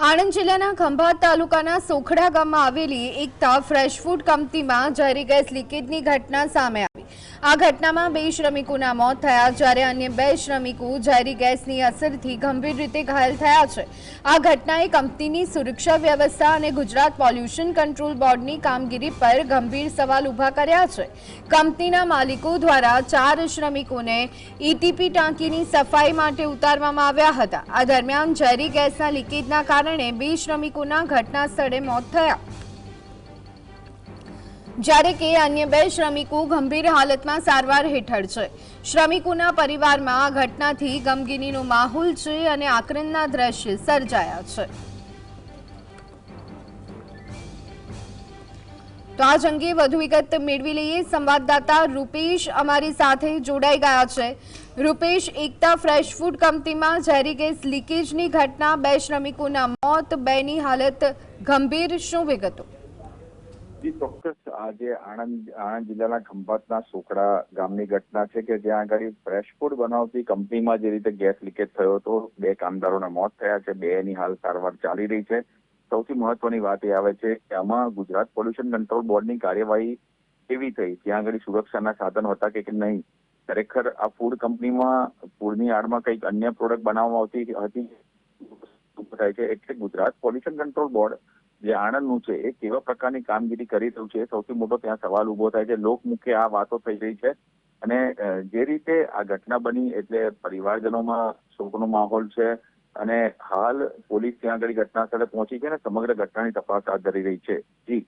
આણંદ જિલ્લાના ખંભાત તાલુકાના સોખડા ગામમાં આવેલી એકતા ફ્રેશ ફૂડ કંપનીમાં ઝેરી ગેસ લીકેજની ઘટના સામે આવી। આ ઘટનામાં 2 શ્રમિકોના મોત થયા, જ્યારે અન્ય 2 શ્રમિકો ઝેરી ગેસની અસરથી ગંભીર રીતે ઘાયલ થયા છે। આ ઘટનાએ કંપનીની સુરક્ષા વ્યવસ્થા અને ગુજરાત પોલ્યુશન કંટ્રોલ બોર્ડની કામગીરી પર ગંભીર સવાલ ઊભા કર્યા છે। કંપનીના માલિકો દ્વારા 4 શ્રમિકોને ઈટીપી ટાંકીની સફાઈ માટે ઉતારવામાં આવ્યા હતા। આ દરમિયાન ઝેરી ગેસના લીકેજના કારણે 2 શ્રમિકોના ઘટના સ્થળે મોત થયા, જ્યારે કે અન્ય 2 શ્રમિકો ગંભીર હાલતમાં સારવાર હેઠળ છે। શ્રમિકોના પરિવારમાં આ ઘટનાથી ગમગીનીનો માહોલ છે અને આક્રંદના દ્રશ્ય સર્જાયા છે। તો આજ અંગે વધુ વિગત મેળવી લઈએ। સંવાદદાતા રૂપેશ અમારી સાથે જોડાઈ ગયા છે। રૂપેશ, એકતા ફ્રેશ ફૂડ કંપનીમાં ઝેરી ગેસ લીકેજની ઘટના, 2 શ્રમિકોના મોત, 2ની હાલત ગંભીર, શું વિગતો? જી ચોક્કસ, આજે આણંદ જિલ્લાના ખંભાતના સોખડા ગામની ઘટના છે કે જ્યાં આગળ ફ્રેશ ફૂડ બનાવતી કંપનીમાં જે રીતે ગેસ લીકેજ થયો હતો, 2 કામદારોના મોત થયા છે, 2ની હાલ સારવાર ચાલી રહી છે। સૌથી મહત્વની વાત એ આવે છે કે આમાં ગુજરાત પોલ્યુશન કંટ્રોલ બોર્ડની કાર્યવાહી કેવી થઈ, ત્યાં આગળ સુરક્ષાના સાધનો હતા કે નહીં, ખરેખર આ ફૂડ કંપનીમાં ફૂડની આડમાં કંઈક અન્ય પ્રોડક્ટ બનાવવામાં આવતી હતી થાય છે, એટલે ગુજરાત પોલ્યુશન કંટ્રોલ બોર્ડ જે આણંદનું છે એ કેવા પ્રકારની કામગીરી કરી રહ્યું છે, સૌથી મોટો ત્યાં સવાલ ઉભો થાય છે। લોકમુખે આ વાતો થઈ રહી છે અને જે રીતે આ ઘટના બની એટલે પરિવારજનોમાં શોકનો માહોલ છે અને હાલ પોલીસ ત્યાં આગળ ઘટના સ્થળે પહોંચી છે અને સમગ્ર ઘટનાની તપાસ હાથ ધરી રહી છે। જી